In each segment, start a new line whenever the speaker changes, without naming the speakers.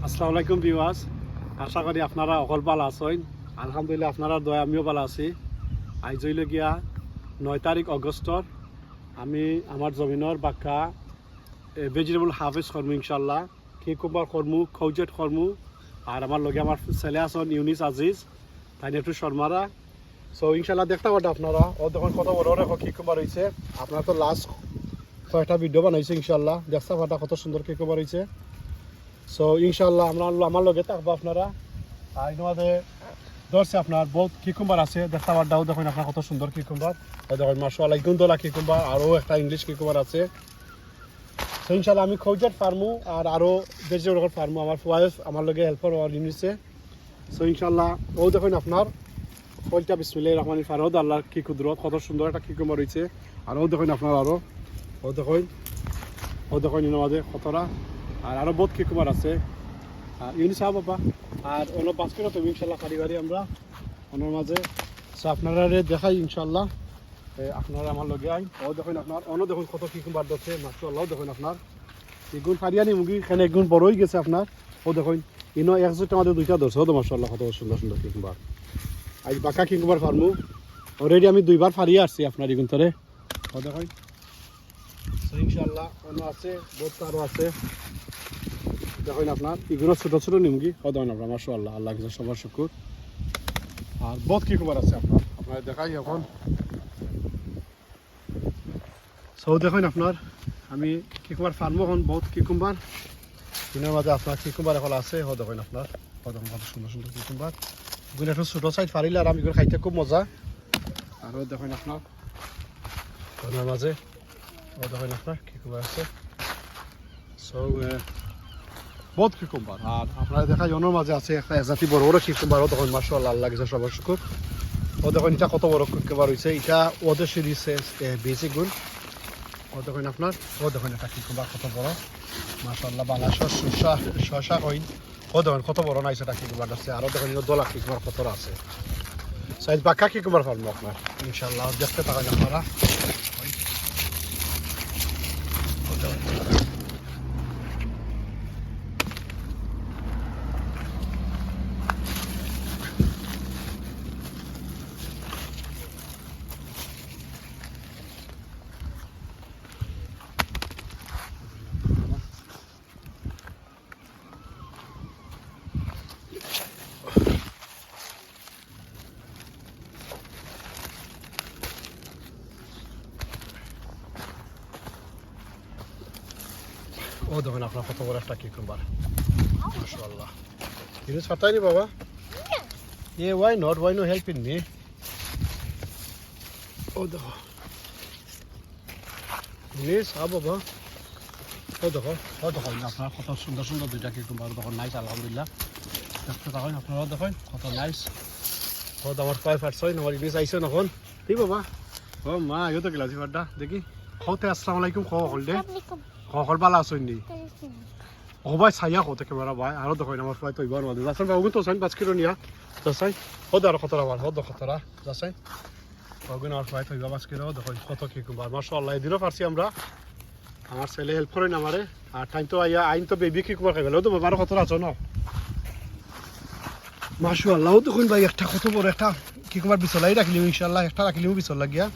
আসসালামু আলাইকুম ভিউয়ার্স, আশা করি আপনারা অকল ভালো আছেন। আলহামদুলিল্লাহ আপনারা দয়া আমিও ভালো আছি। আজ হইলগিয়া 9 তারিখ অগস্টর আমি আমার জমিনের বাক্কা ভেজিটেবল হার্ভেস্ট করবো ইনশাল্লাহ। কিউকাম্বার করমু, খৌজেট করমু, আর আমার লগে আমার ছেলে আছেন ইউনিস আজিজ, তাই একটু শর্মারা। সো ইনশাল্লাহ দেখতে পারেন আপনারা ও তখন কত বড় বড় কিউকাম্বার হয়েছে। আপনারা তো লাস্ট কয়েকটা ভিডিও বানাইছে ইনশাল্লাহ, দেখতে পাটা কত সুন্দর কিউকাম্বার হয়েছে। সো ইনশাল্লাহ আমার লগে থাকবো আপনারা। আর আমাদের ধরছে আপনার বহুত কিকুম্বার আছে, দেখতে পারটাও দেখুন আপনার কত সুন্দর কিকুম্বার। দেখুন মাশাআল্লাহ গুন্দলা কিকুম্বার, আরও একটা ইংলিশ কিকুম্বার আছে। সো ইনশাল্লাহ আমি খৌজার ফার্মু আর আরও ভেজিটেবল ফার্মু আমার ওয়াইফ আমার লগে হেল্পার হওয়ার নিছে। সো ইনশাল্লাহ ও দেখুন আপনার ফলটা বিসমিল্লাহির রহমানির ফারহদ আল্লাহর কি কুদরত, কত সুন্দর একটা কিকুম্বার হয়েছে। আর ও দেখুন আপনার আরও ও দেখুন আমাদের কতটা, আর আরও বহুত কিকুম্বার আছে। আর ইউনি সাহেব বাবা আর অন্য বাস্কেটও তো ইনশাল্লাহ কারিগরি আমরা ওনার মাঝে। সো আপনারা দেখাই ইনশাল্লাহ, আপনারা আমার লগে আইন। ও দেখুন আপনার অন্য দেখুন কত কিকুম্বার ধরছে মাশাআল্লাহ। দেখুন আপনার এগুন ফারিয়ানি মুগি এখানে একগুণ বড় হয়ে গেছে আপনার। ও দেখুন ইনো 100 আমাদের দুইটা ধরছে। ও তো মাশাআল্লাহ কত সুন্দর সুন্দর কিকুম্বার। আজ বাঁকা কিকুম্বার ফার্মু অলরেডি আমি 2বার ফারিয়ে আসছি আপনার এগুন ধরে। ও দেখুন সো ইনশাল্লাহ অন্য আছে, বহুত আরও আছে। দেখুন আপনার এগুলো ছোটো ছোটো নিমগি হদান আপনার মাশাআল্লাহ, আল্লাহ কিছু সবার শুকুর। আর বহুত কিকুম্বার আছে আপনার দেখাই এখন। সৌ দেখুন আপনার আমি কিকুম্বার ফার্মও এখন বহুত কিকুম্বার দিনের মাঝে আপনার কিকুম্বার এখন আছে। দেখুন আপনার দেখুন কত সুন্দর সুন্দর কিকুম্বার। এগুলো একটু ছোটো সাইজ ফারিলে আর আমি এগুলো খাইতে খুব মজা। আরও দেখুন আপনার ওনার মাঝে দেখুন আপনার কিকুম্বার আছে। সো বহুত কিকুম্বার। আর আপনারা দেখাই অন্যর মাঝে আছে একটা জাতি বড় বড় কিকুম্বারও তখন মাশাআল্লাহ আল্লাহ গেছে সবার শুকুর। ও দেখুন এটা কত বড় কিকুম্বার হয়েছে, এটা ওদের সিরিজ বেশি গুণ। ও দেখুন আপনার দেখুন একটা কিকুম্বার কত বড় মাশাআল্লাহ, বাংলাদেশের শসা হইন। ও দেখুন কত বড় নাইছে একটা কিকুম্বার আছে। আরও দেখুন দোলা কিকুম্বার কত আছে। সাইজ বাঁকা কিকুম্বার ফার্ম আপনার ইনশাআল্লাহ দেখতে থাকেন আপনারা। ও দেখুন আপনার কত বড় একটা কিকুম্বার মাশাআল্লাহ। জিনিস ফাটাইনি বাবা? why not? Why no helping me? ও দেখো জিনিস বাবা। দেখো আপনার কত সুন্দর সুন্দর দুইটা কিকুম্বার দেখুন নাইস আলহামদুলিল্লাহ। দেখতে থাকুন আপনারাও দেখুন কত নাইস। আমার পায়ে ফাটছয় আমার জিনিস আইসো এখন ঠিক বাবা। ও মা ইও তো গেলাছি ফাটা দেখি কতে আসসালামু আলাইকুম হল দে হল ভালো আছেন নি? ও ভাই ছাইয়া হতে ক্যামেরা ভাই আরো দেখুন আমার পায়ে তো ইবার মাঝে যাচ্ছেন বাবু তো সাইন পাঁচ কিলো নিয়া যাচ্ছাই আর কতটা বার কতটা যাচ্ছাই ওগুন আর পায়ে তো ইবা 5 কিলো দেখুন কত কিকুম্বার মাশাআল্লাহ। এদিনও পারছি আমরা, আমার ছেলে হেল্প করেন আমারে। আর টাইম তো আইন তো বেবি কিকুম্বার খাই গেল তো বাবারও কতটা আছো না মাশাআল্লাহ। দেখুন ভাই একটা কত বড় একটা কিকুম্বার বিছলাই রাখলিম ইনশাআল্লাহ, একটা রাখলিম বিছল লাগিয়া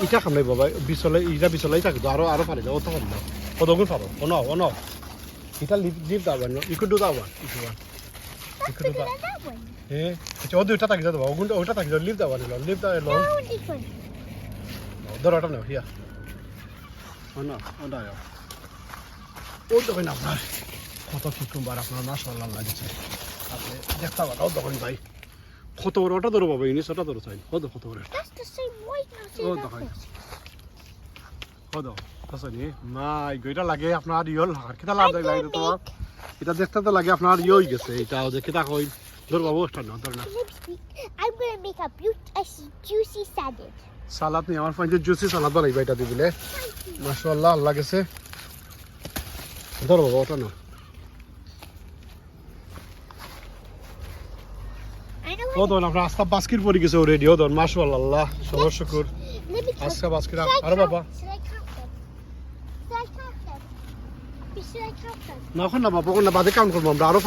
এটা খাম নাই বাবা বিছলাই এটা বিছলাই থাকতো আরো পারে যাও তো পারলো কতগুণ পাবো অন এটা leave the one you could do the one if you want you could do the আচ্ছা ও দুইটা থাকি যাবো ওটা থাকি যাও leave the one leave the long ধরো ওটা নাও হিয়া ওটা ও দেখুন আপনার কত কিকুম্বার আপনার মাশাআল্লাহ লাগছে। আপনি দেখতে পারো দেখুন ভাই কত বড় ওটা ধরো বাবা ইনিস ওটা ধরো চাই কত বড় ও দেখুন আসলে মাই গইটা লাগে আপনার ইয়ল আর কিটা লাগে তোমার এটা দেখতে তো লাগে আপনার ইয়ে হয়ে গেছে এটা যে কিটা কই ধর বাবু একটা না ধর না।
I'm going to make a juicy salad.
সালাদ নি আমার ফাইন জুসি সালাদ বানাইবা এটা দিবিলে মাশাআল্লাহ আল্লাহ গেছে। ধর বাবা ওটা না ও ধর আপনার আস্তা বাস্কির পড়ে গেছে অলরেডি। ও ধর মাশাআল্লাহ আল্লাহ সবার শুকর আজকে বাস্কির আর বাবা
should I count them?
না এখন না বাবা, না বাদে কাউন্ট করবো আমরা, আরো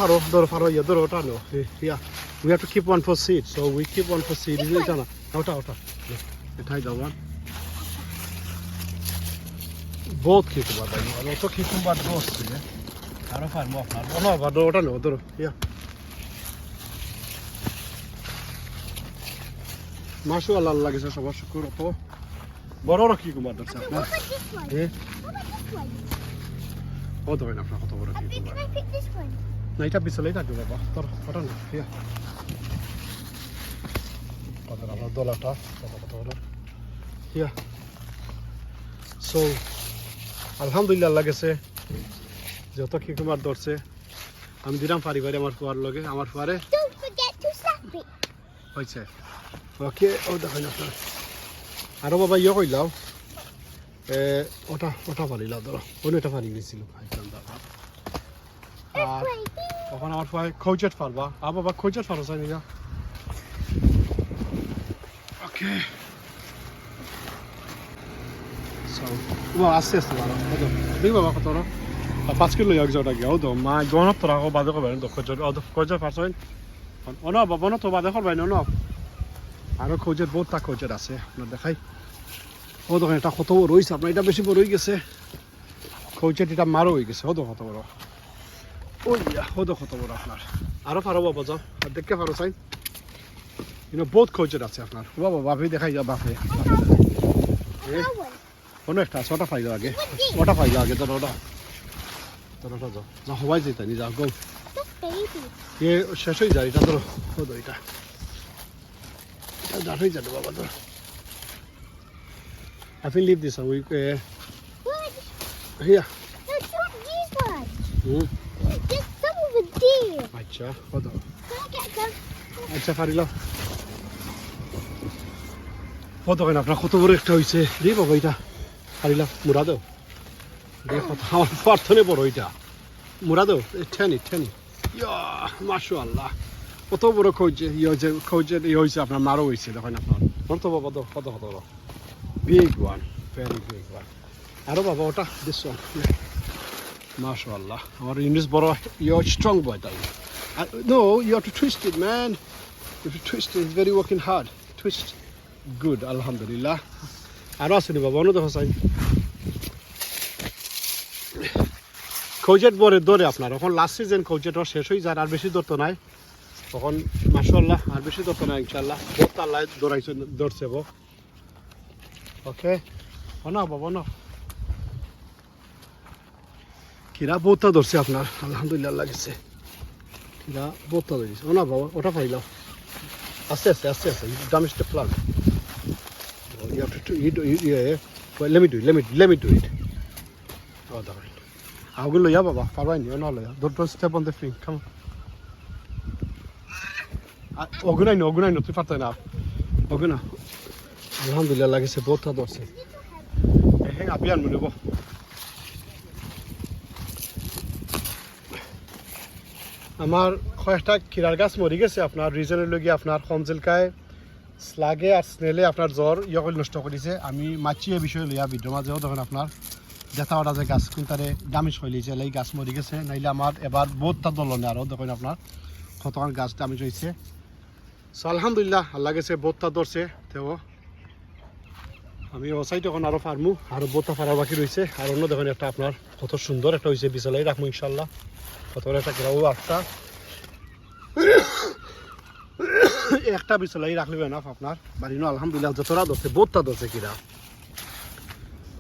ফারো ইয়া ধরো ওটা no, yeah we have to keep one for seed, so we keep one for seed.
This
এটা
one?
না ওটা এটাই দাও one. বহুত কিকুম্বার ভাই, আর অত কিকুম্বার দোস্ত আরো ফার্ম আপনার না বাদো ওটা নো ধরো ইয়া মাশাআল্লাহ, আল্লাহ লাগেছে সবার শুকর, অত বড় বড় কিকুম্বার ধরছে
What
আপনার।
about this one?
A
What about this one?
ও ধরেন আপনার কত বড়
Can
কিকুম্বার।
I pick this one?
না এটা পিছলেই থাকবে বাবা, তোর ওটা না ইয়া কত আমার ডলারটা কত বড় ইয়া। সো আলহামদুলিল্লাহ আল্লাহ গেছে যত কিকুম্বার ধরছে আমি দিলাম পারি আমার ফুয়ার লগে, আমার ফুয়ারে
Don't forget to slap it.
হয়েছে। ওকে ও দেখেন আপনার আরো বাবা ইয়ে কইলাও ওটা পারিলাম ধরো, অন্য এটা পারি গেছিল আর তখন আমার ফুয়ায় খৌচেট পারবা, আর বাবা খৌচেট পারো চাই নিয়া। ওকে আস্তে আস্তে ভালো দেখি বাবা কত 5 কিলো এক জোটা গিয়ে তো মা গণত তোরা বাদে করবেন তো খোঁজের পারছেন অন বাবা তো বাদে করবেন অন আরো খোঁজের বহুত তা খোঁজের আছে আপনার দেখাই। ও দেখেন এটা কত বড় হয়েছে আপনার, এটা বেশি বড় হয়ে গেছে খোঁজের, এটা মারো হয়ে গেছে, হতো কত বড় ওই হতো কত বড় আপনার। আরো পারো বাবা যাও আর দেখতে পারো চাই বহুত খোঁজের আছে আপনার। বাবা বাপে দেখাই যাও বাপে
That one.
কোনো একটা আছে ওটা পাইলো আগে, ওটা পাইলো আগে ধরো ওটা যাও যা হওয়াই যেত নি যাও গো
That's baby.
এ শেষ হয়ে যায় এটা ধরো হতো এটা ডাট হয়ে যাবে বাবা ধরো। I will leave this we
What?
here.
No, don't these ones.
Hmm
Get some over there.
আচ্ছা হতো
Can I get some?
আচ্ছা পারিল হতো কেন আপনার কত বড় একটা হয়েছে রে বাবা, এটা পারিলাম মুড়া দাও দেখো আমার প্রার্থনে বড় এটা মুড়া দাও ঠেনি ইয়া মাশাআল্লাহ কত বড় খোঁজে হয়েছে আপনার মারও হয়েছে দেখেন আপনার বলতো বাবা তো কত বড় big one very big one. আরো বাবা ওটা দিস ওয়ান মাশাআল্লাহ আমার ইংলিশ বড় ইউর স্ট্রং বয় তাই no you have to twist it man, you have to twist it very working hard twist good আলহামদুলিল্লাহ। আরো আসেনি বাবা অন্য দেখো চাই খৌজেট বরে ধরে আপনার এখন লাস্ট সিজন খৌজেটর শেষ হয়ে যায়, আর বেশি ধরতো নাই তখন মাশাআল্লাহ আর বেশি ধরতো না ইনশাআল্লাহ বহুত আল্লাহ ধরছে বো। ওকে না বাবা না কিরা বহুতটা ধরছে আপনার আলহামদুলিল্লাহ লাগছে, কিরা বহুতটা ধরেছে না বাবা ওটা পাইলাম আস্তে আস্তে damage the plant. You have to well, let me do it. Oh, darn. I'll go loya baba, parwain you no loya. Don't step on the thing. Come on. Ogunai no tu farta na. Oguna. Alhamdulillah লাগেছে বহুতটা ধরছে। হ্যাঁ আবিয়ান মনে গো আমার কয়েকটা কিরার গাছ মরে গেছে আপনার রিজনের লগে আপনার কমজেলকায় স্লাগে আর স্নেলে আপনার জ্বর ইয়কল নষ্ট করেছে। আমি মাছি এই বিষয়ে লইয়া ভিডিও মাঝেও তখন আপনার দেখা ওটা যে গাছ কোনটারে দামিজ হইলিছে এই গাছ মরে গেছে, নাইলে আমার এবার বহুতটা দলনে আরও দেখুন আপনার কতক্ষণ গাছ দামিজ হয়েছে। সো আলহামদুলিল্লাহ আল্লাহ গেছে বহুতটা ধরছে তেও আমি ওসাইট এখন আরও ফার্মু আরও বহুতটা ফারার বাকি রয়েছে। আর অন্য দেখুন একটা আপনার কত সুন্দর একটা হয়েছে বিছালাই রাখবো ইনশাল্লাহ কত একটা কিরাও আটটা একটা বিছালাই রাখলে না আপনার বাড়ি আলহামদুলিল্লাহ যতটা ধরছে বহুতটা ধরছে কিরা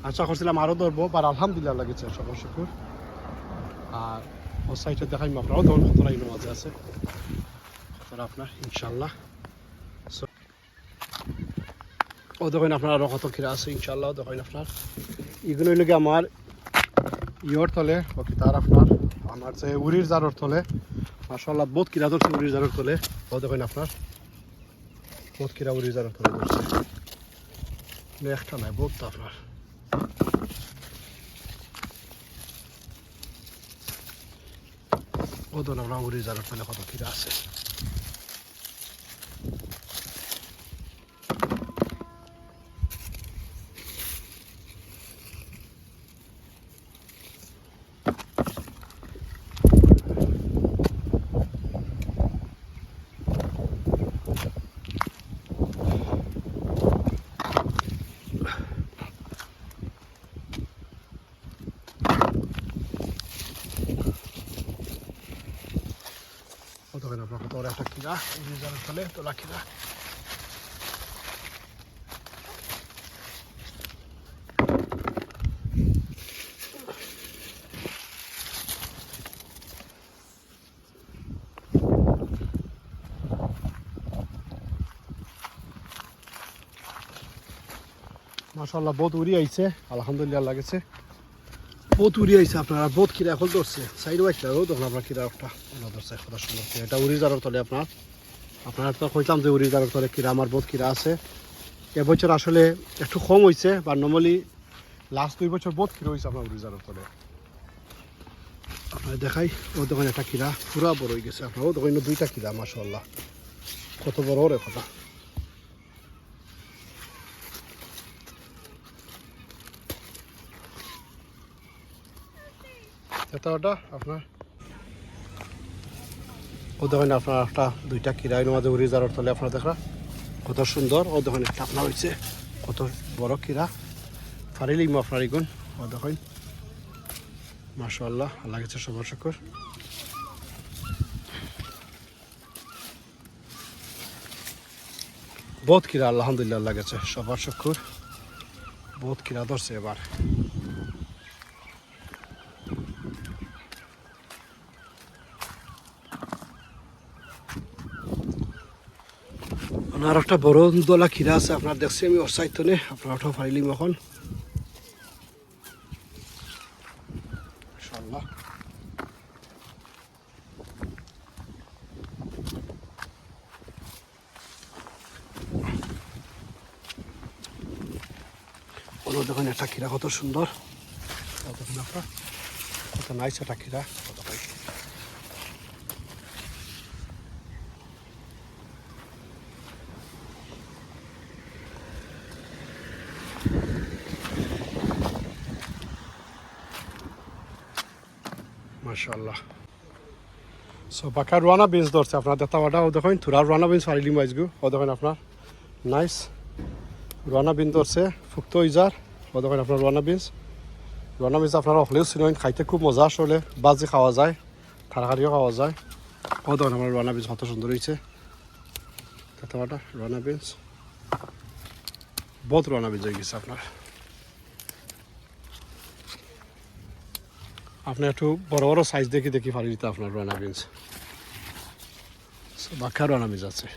আশা করছিলাম আরও ধরবো আর আলহামদুলিল্লাহ লাগেছে সবার শুকুর। আর ও সাইটে দেখাই আপনারাও ধরুন কতটা ইনো মাঝে আছে কতটা আপনার ইনশাল্লাহ। ও দেখেন আপনার আরও কত কিরা আছে ইনশাল্লাহ দেখেন আপনার এগুলো লেগে আমার ইয়র তলে ওকে তার আপনার আমার যে উড়ির জারর তলে মাশাআল্লাহ বহুত কিরা ধরছে উড়ির জারর তলে। ও দেখেন আপনার বহুত কিরা উড়ির জারর তলে ধরছে একটা নাই বহুত আপনার ও ধরুন আমরা উড়ির জারর তলে কত কিরা আছে। দেখেন আপনার কত বড় একটা খিরা উড়িজারের তলে তোলা খিরা। মাশাআল্লাহ বহুত উড়ি আইছে, আলহামদুলিল্লাহ লাগেছে বহুত উড়ি আইছে। আপনারা বহুত খিরা এখন ধরছে সাইড বাইকটাও তখন আপনার খিরা একটা ধরছে কথা সুন্দর। এটা উড়িজারের তলে আপনার তো কইতাম যে উড়িজারের তলে খিরা আমার বহুত খিরা আছে। এবছর আসলে একটু কম হয়েছে, বা নর্মালি লাস্ট 2 বছর বহুত খিরা হয়েছে আপনার উড়িজারের তলে। আপনার দেখাই ও দোকানে একটা খিরা পুরা বড় হয়ে গেছে। আপনার ও দোকানে 2টা খিরা মাশাআল্লাহ কত বড় রে কথা। এটা ওটা আপনার ও দোকানে আপনার একটা 2টা খিরা এর মাঝে উড়িজারের তলে আপনার দেখা কত সুন্দর। ও দোকানে একটা আপনার হয়েছে কত বড় খিরা ফারিলি আপনার এগুন ও দেখেন মাশাআল্লাহ লাগেছে সবার শুকর। বহুত খিরা আলহামদুলিল্লাহ লাগেছে সবার শুকর, বহুত খিরা ধরছে এবার। আর একটা বড় দোলা খিরা আছে আপনার দেখছি আমি ওর সাইড তো আপনার ওটাও ফারিলিম এখন ইনশাআল্লাহ। ওরা দেখুন একটা খিরা কত সুন্দর, দেখুন আপনার কত নাইস একটা খিরা। মাশাআল্লাহ। সো বাকা রানা বিনস ধরছে আপনার দেখা ওটা ও দেখুন থোড়া রানা বিনস ফারিলিম আইসগু ও দেখুন আপনার নাইস রানা বিন ধরছে ফুক্ত ইজার ও দেখুন আপনার রানা বিনস আপনারা হলেও চিনেন খাইতে খুব মজা আসলে, বাজি খাওয়া যায় তরকারিও খাওয়া যায়। ও দেখুন আমার রানা বিনস কত সুন্দর হয়েছে দেখা রানা বিনস বহুত রানা বিনস হয়ে গেছে আপনার। আপনি একটু বড় বড় সাইজ দেখি ফালি দিতে আপনার রানা বিনস বাক্কা রানা বিনস আছে।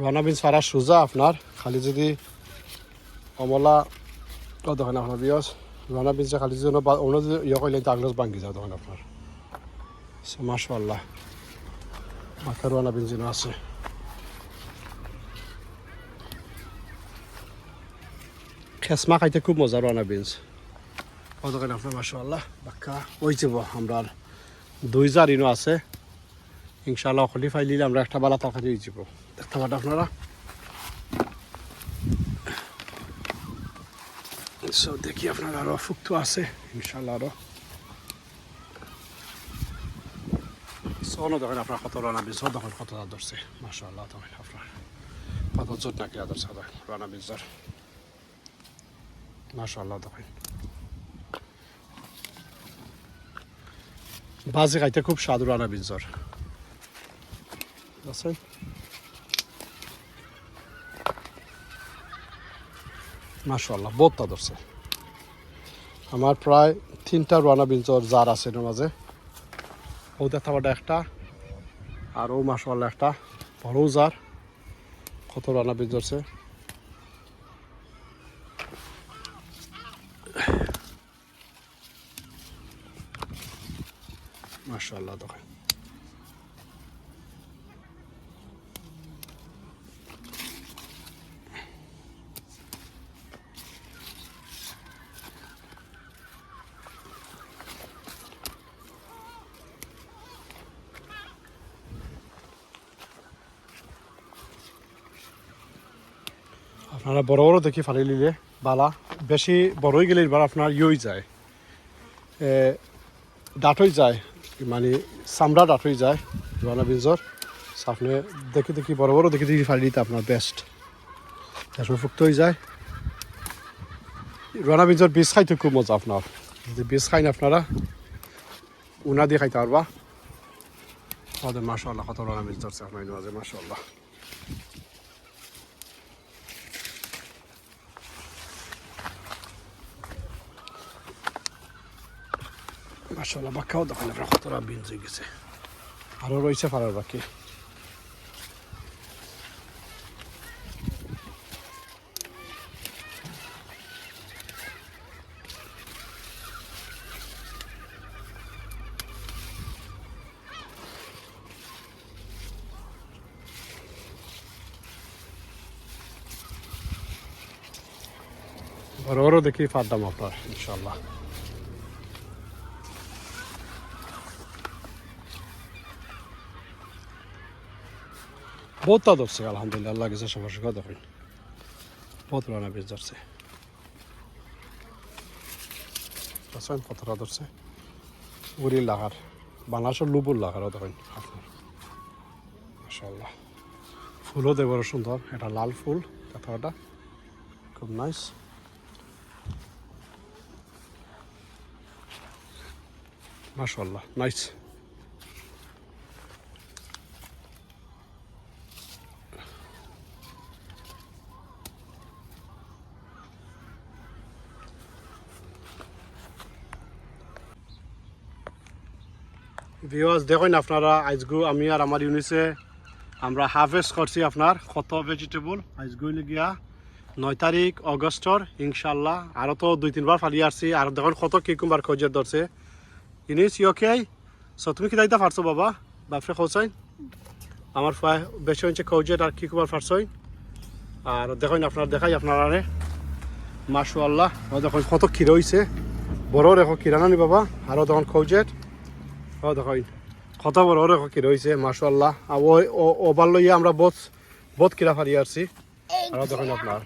রানা বিনস ফারা সোজা আপনার খালি যদি অমলা দেখেন আপনার বিয়স রানা বিনসে খালি যদি অন্য যদি ইয়ে করলে আগলস ভাঙ্গি যাও তখন আপনার। মাশাআল্লাহ বাক্কা রানা বিনস আছে। খেসমা খাইতে খুব মজা রানা বিনস ও দোকান আপনার মাশাআল্লাহ বাক্কা ওই যাব আমরা 2000 ইনো আছে ইনশাআল্লাহ খলি ফাইলিলে আমরা একটা বালা তরকারি হয়ে যাব দেখতে পারেন আপনারা। সো দেখি আপনার আরো ফুক্ত আছে ইনশাআল্লাহ আরো সোনো দেখেন আপনার কত রানা বিনস দেখেন কত ধরছে মাশাআল্লাহ দেখেন আপনার কত জোর নাকি ধরছে রানা বিনস মাশাআল্লাহ দেখেন বাজি খাইতে খুব স্বাদু রানা বিনসর আছে। মাশাআল্লাহ বহুত ধরছে আমার প্রায় 3টা রানা বিনসর জার আছে এর মাঝে। ও দেখা একটা আর ও মাশাআল্লাহ একটা বড় জার কত রানা বিনস ধরছে মাশাআল্লাহ দেখেন। আপনারা বড় বড় দেখি ফালি নিলে বালা, বেশি বড় হয়ে গেলে এবার আপনার ইয়ে যায় ডাট হয়ে যায়, মানে চামড়া ডাট হয়ে যায় রানা বিনসর। আপনি দেখি বড় বড় দেখি ফালি দিতে আপনার বেস্ট আসলে ফুক্ত হয়ে যায়। রানা বিনসর বীজ খাইতে খুব মজা আপনার, যদি বীজ খাইন আপনারা উনা দিয়ে খাইতে পারবা ওদের মাশাআল্লাহ কত রানা বীজ ধরছে আপনার মাঝে মাশাআল্লাহ। মাশাআল্লাহ বাক্কাও দেখেন আপনার কত রানা বীজ হয়ে গেছে, আরও রয়েছে ফারার বাকি। বড় দেখি ফারদাম আপনার ইনশাআল্লাহ। বহুতটা ধরছে আলহামদুলিল্লাহ, আল্লাহ কিছু সমস্যা দেখেন বহুত রানা বীজ ধরছে, কতটা ধরছে উড়ির লাগার বাংলাদেশের লুবুর লাগারও দেখেন আপনার মাশাআল্লাহ। ফুলও দেয় বড় সুন্দর, এটা লাল ফুল, কথাটা খুব নাইস। মাশাআল্লাহ নাইস। ভিউয়ার্স দেখুন আপনারা আজগু আমি আর আমার ইউনিসে আমরা হারভেস্ট করছি আপনার কত ভেজিটেবল। আজগু গিয়া 9 তারিখ অগস্টর ইনশাল্লাহ, আরও তো 2-3 বার ফালি আসছি। আর দেখুন কত কিকুম্বার খোঁজের ধরছে। ইনিস ইউকে সো তুমি কি দায়িত্ব ফারছো বাবা বাপরে খোঁচাই আমার বেশি হচ্ছে খোঁজের আর কিকুম্বার ফারছই। আর দেখুন আপনার দেখাই আপনারা মাশাআল্লাহ দেখুন কত ক্ষীর হয়েছে, বড় রেখো ক্ষীরা নানি বাবা। আরও দেখুন খোঁজের দেখুন কত বড় রেখো ক্ষীর হয়েছে মাশাআল্লাহ। আর ওবার লইয়া আমরা বহুত কিরা ফারি আসছি। আরও দেখুন আপনার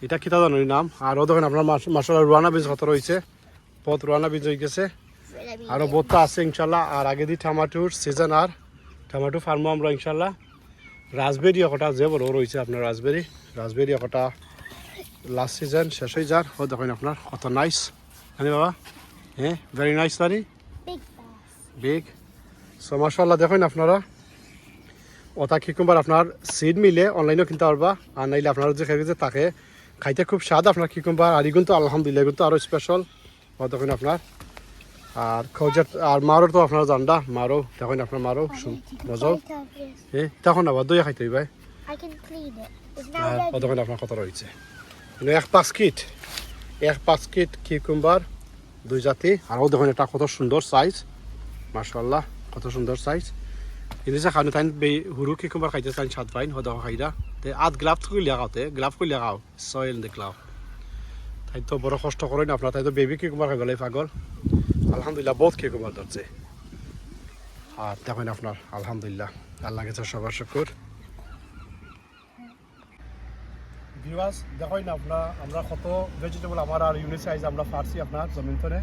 এটা কিতা জানো নাম। আরও দেখুন আপনার মাশাআল্লাহ রুয়ানা বীজ কত রয়েছে, বহুত রুয়ানা বীজ হয়ে গেছে। আরও বহুতটা আছে ইনশাল্লাহ। আর আগে দিয়ে টমাটোর সিজন, আর টমাটো ফার্মও আমরা ইনশাল্লাহ। রাজবেরি একটা যে বড় রয়েছে আপনার রাজবেরি একটা লাস্ট সিজন শেষ হয়ে যার। ও দেখুন আপনার কত নাইস হ্যাঁ বাবা, হ্যাঁ ভেরি নাইস বাড়ি বিগ। সো মাশাআল্লাহ দেখুন আপনারা ওটা কিকুম্বার আপনার সিড মিলে অনলাইনেও কিনতে পারবা, আর নাইলে আপনারা যে খেয়ে তাকে খাইতে খুব স্বাদ আপনার কিকুম্বার। আর কিন্তু আলহামদুলিল্লাহ কিন্তু আরও স্পেশাল। ও দেখুন আপনার আর খোঁজের আর মারও তো আপনারা জানডা মারও দেখুন আপনার মারও মজাও তখন আবার দইয়া খাইতে ভাই। আর দেখুন আপনার কত রয়েছে 1 পাঁচকিট কিকুম্বার 2 জাতি। আরও দেখুন এটা কত সুন্দর সাইজ মাশাআল্লাহ, কত সুন্দর সাইজ। ইনিসে খানো তাই হুরু কিকুম্বার খাইতে চাই সাত ভাই হদ খাইরা তে আধ গ্লাভ কইলে খাওতে গ্লাভ কইলে খাও সয়েল দেখলাও। তাই তো বড় কষ্ট করেন আপনার, তাই তো বেবি কিকুম্বার খাই গেলে পাগল। আলহামদুলিল্লাহ বহুত কিকুম্বার ধরছে। আর দেখুন আপনার আলহামদুলিল্লাহ আল্লাহ গেছে সবার শুকুর। ভিউয়ার্স দেখুন আপনার আমরা কত ভেজিটেবল আমার আর ইউনিসে আইজ আমরা ফারছি আপনার জমিন ধরে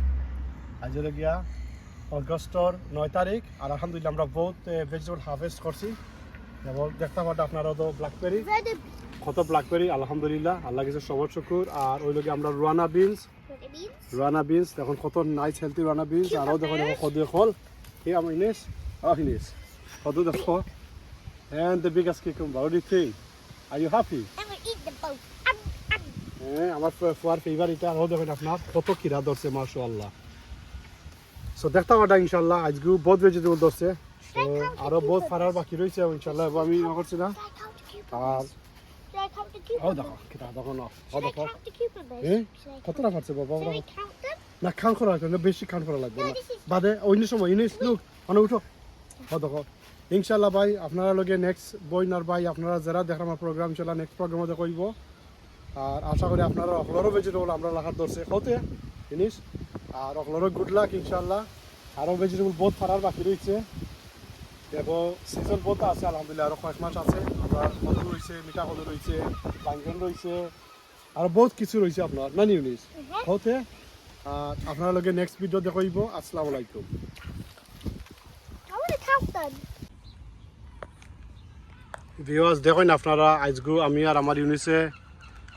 আজ গিয়া অগস্টর 9 তারিখ। আর আলহামদুলিল্লাহ আমরা বহুত ভেজিটেবল হারভেস্ট করছি। এবং দেখতে পাটা আপনারা তো ব্ল্যাকবেরি কত ব্ল্যাকবেরি আলহামদুলিল্লাহ আল্লাহ কিছু সবার শুকুর। আর ওই লোকে আমরা রুয়ানা বিনস দেখুন কত নাইস হেলথি রুয়ানা বিনস। আরও দেখুন কত ফল এই আমার ইনেস ইনেস কত দেখো and the biggest cucumber. What do you think? Are you happy?
I'm gonna eat them both.
হ্যাঁ আমার ফুয়ার ফেভার এটা। আরও দেখুন আপনার কত কিরা ধরছে মাশাআল্লাহ। সো দেখতে পাটা ইনশাল্লাহ আজকেও বহুত ভেজিটেবল ধরছে। তো আরও বহুত ফারার বাকি রয়েছে ইনশাল্লাহ আমি করছি না। আর ও দেখো কিতা দেখো না ও দেখো কতটা ফাটছে বাবা না খান করা লাগবে বেশি খান করা লাগবে না বাদে অন্য সময় ইনিস লুক মানে উঠো ও দেখো ইনশাল্লাহ ভাই আপনারা লগে নেক্সট বইনার ভাই আপনারা যারা দেখার আমার প্রোগ্রাম চলা নেক্সট প্রোগ্রামে করব। আর আশা করি আপনারা অকলরও ভেজিটেবল আমরা লাগার ধরছে হতে জিনিস। আর অকলরও গুড লাক ইনশাল্লাহ। আরও ভেজিটেবল বহুত ফারার বাকি রয়েছে এবং সিজন বহুত আছে আলহামদুলিল্লাহ। আরও কয়েক মাস আছে আপনার কদু রয়েছে, মিঠা কদু রয়েছে, বাঙ্গন রয়েছে, আরও বহুত কিছু রয়েছে আপনার না নিউনিস হতে। আর আপনারা লগে নেক্সট ভিডিও দেখাইব। আসসালামু আলাইকুম। ভিউয়ার্স দেখুন আপনারা আজগু আমি আর আমার ইউনিসে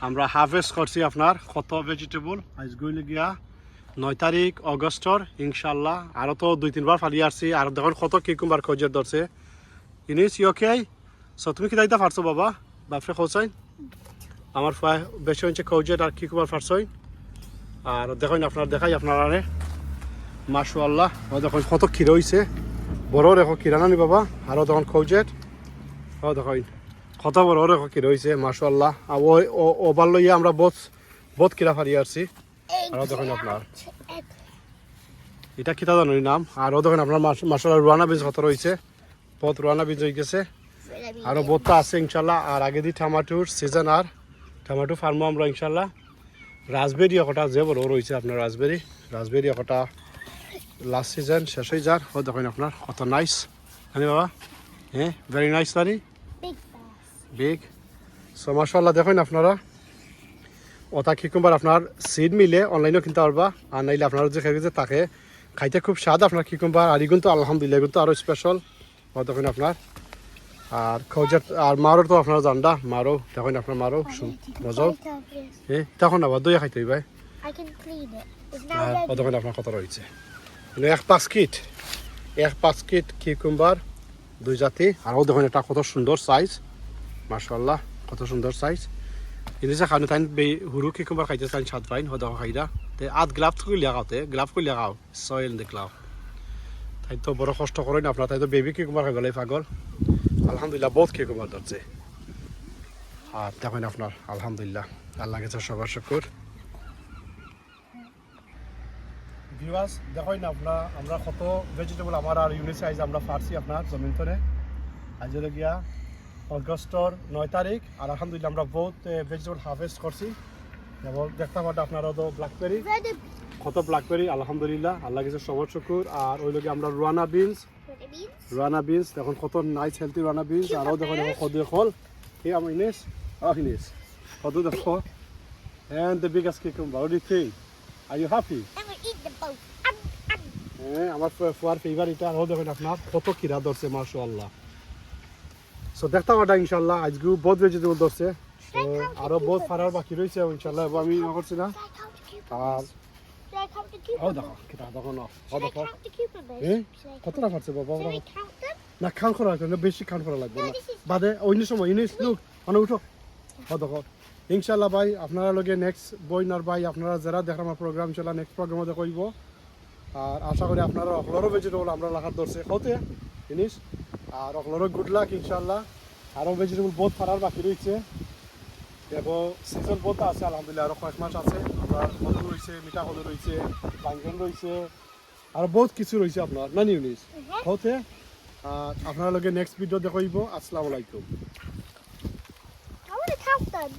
আমরা হারভেস্ট করছি আপনার কত ভেজিটেবল। আজগু গিয়া 9 তারিখ অগস্টর ইনশাল্লাহ আরও তো 2-3 বার ফালি আসছি আর দেখুন কত কিকুম্বার খোঁজের ধরছে ইনিস ইউকে সো তুমি কি দাইতে পারছো বাবা বাপরে খোঁজাইন আমার বেশি হচ্ছে খোঁজের আর কিকুম্বার ফারছইন আর দেখুন আপনার দেখাই আপনারা মাশাআল্লাহ ও দেখুন কত ক্ষীর হয়েছে বড় রেখো কিরানা নি বাবা আরও দেখুন খোঁজের ও দেখুন কত বড় রেখো ক্ষীর হয়েছে মাশাআল্লাহ আর ওবার লইয়া আমরা বহুত কিরা ফারি আসছি আরও দেখুন আপনার এটা কিতা জানি নাম আরও দেখুন আপনার মাশাআল্লাহ রুয়ানা বীজ কত রয়েছে বহুত রুয়ানা বীজ হয়ে গেছে আরও বহুতটা আছে ইনশাল্লাহ আর আগে দিয়ে টমাটোর সিজন আর টমাটো ফার্মও আমরা ইনশাল্লাহ রাজবেরি একটা যে বড় রয়েছে আপনার রাজবেরি একটা লাস্ট সিজন শেষ হয়ে যার ও দেখুন আপনার কত নাইস জানি বাবা হ্যাঁ ভেরি নাইস তারি
Big bass.
বিগ সো মাশাআল্লাহ দেখুন আপনারা ওটা কিকুম্বার আপনার সিড মিলে অনলাইনেও কিনতে পারবা আর নাইলে আপনারা যে খেয়ে তাকে খাইতে খুব স্বাদ আপনার কিকুম্বার আর এগুলো তো আলহামদুলিল্লাহ এগুলো তো আরও স্পেশাল ও দেখুন আপনার আর খোঁজের আর মারোর তো আপনারা জানডা মারো দেখুন আপনার মারো মজাও
Right up, yes.
হ্যাঁ তখন আবার দইয়া খাইতে হইবাই
I can clean it. It's
R
now
O
ready.
দেখুন আপনার কত রয়েছে এক পাঁচকিট কিকুম্বার 2 জাতি আর ও দেখুন এটা কত সুন্দর সাইজ মাশাআল্লাহ কত সুন্দর সাইজ ইনিসে খানো তাই হুরু কিকুম্বার খাইতে তাই সাত পাইন হদা খাইরা তে আধ গ্লাভ কই লাগাওতে গ্লাভ কই লাগাও সয়েল দেখলাও তাই তো বড় কষ্ট করেন আপনারা তাই তো বেবি কিকুম্বার খাই গেলে পাগল আলহামদুলিল্লাহ বহুত কিকুম্বার ধরছে আর দেখুন আপনার আলহামদুলিল্লাহ আল্লাহ কাছে সবার শুকর ভিউয়ার্স দেখুন আপনার আমরা কত ভেজিটেবল আমার আর ইউনিট সাইজ আমরা ফারছি আপনার জমিন ধরে আজ গিয়া অগস্টর 9 তারিখ আর আলহামদুলিল্লাহ আমরা বহুত ভেজিটেবল হারভেস্ট করছি এবং দেখতে পাটা আপনারা তো ব্ল্যাকবেরি
Ready.
কত ব্ল্যাকবেরি আলহামদুলিল্লাহ আল্লাহ কাছে সবার শুকর আর ওই লগে আমরা রুয়ানা বিনস দেখুন কত নাইস হেলথি রুয়ানা বিনস আরও দেখুন কত হল এই আমার ইনেস কত দেখো and the biggest cucumber what do you think are you happy
I'm gonna eat the both.
হ্যাঁ আমার ফুয়ার ফেভার এটা আরও দেখুন আপনার কত কিরা ধরছে মাশাআল্লাহ সো দেখতে পাটা ইনশাল্লাহ আজকেও বহুত ভেজিটেবল ধরছে তো আরও বহুত ফারার বাকি রয়েছে ইনশাল্লাহ আমি করছি না
Should I count the
R O
cucumbers?
দেখো কিটা দেখো না ও
Should I
দেখো
count the cucumbers?
হ্যাঁ
Should I
কতটা ফাটছে বাবা
Should I count them?
না খান করা লাগবে না বেশি খান করা লাগবে
No,
না
this is-
বাদে অন্য সময় ইনিস লুক মানে উঠো ও দেখো ইনশাল্লাহ ভাই আপনারা লগে নেক্সট বইনার ভাই আপনারা যারা দেখার আমার প্রোগ্রাম ইনশাল্লাহ নেক্সট প্রোগ্রামে দেখব আর আশা করি আপনারা অকলরও ভেজিটেবল আমরা লাগার ধরছে হতে জিনিস আর অকলরও গুড লাক ইনশাল্লাহ আরও ভেজিটেবল বহুত ফারার বাকি রয়েছে এবং সিজন বহুত আছে আলহামদুলিল্লাহ আরও কয়েক মাস আছে আপনার কদু রয়েছে মিঠা কদু রয়েছে বাঙ্গন রয়েছে আর বহুত কিছু রয়েছে আপনার না নিউনিস হতে আর আপনার লগে নেক্সট ভিডিও দেখাইব আসসালামু আলাইকুম
I want to count them.